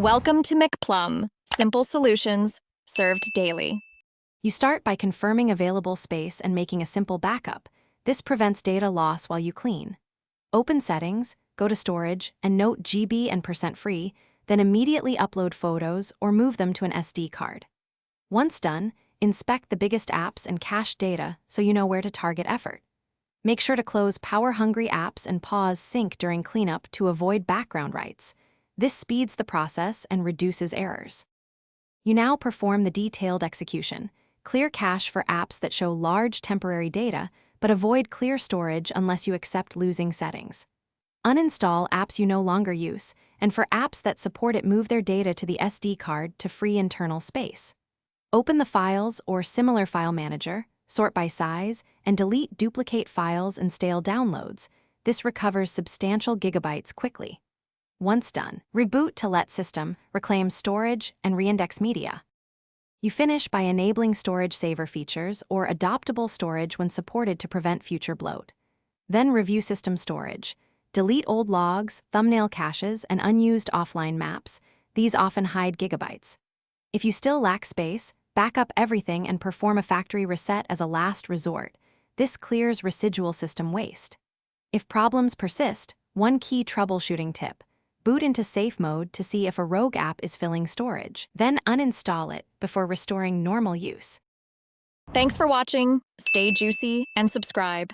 Welcome to McPlum, simple solutions served daily. You start by confirming available space and making a simple backup. This prevents data loss while you clean. Open Settings, go to Storage, and note GB and %free, then immediately upload photos or move them to an SD card. Once done, inspect the biggest apps and cache data so you know where to target effort. Make sure to close power-hungry apps and pause sync during cleanup to avoid background writes. This speeds the process and reduces errors. You now perform the detailed execution. Clear cache for apps that show large temporary data, but avoid clear storage unless you accept losing settings. Uninstall apps you no longer use, and for apps that support it, move their data to the SD card to free internal space. Open the Files or Similar File Manager, sort by size, and delete duplicate files and stale downloads. This recovers substantial gigabytes quickly. Once done, reboot to let system, reclaim storage, and reindex media. You finish by enabling storage saver features or adoptable storage when supported to prevent future bloat. Then review system storage. Delete old logs, thumbnail caches, and unused offline maps. These often hide gigabytes. If you still lack space, back up everything and perform a factory reset as a last resort. This clears residual system waste. If problems persist, one key troubleshooting tip: boot into safe mode to see if a rogue app is filling storage. Then uninstall it before restoring normal use. Thanks for watching. Stay juicy and subscribe.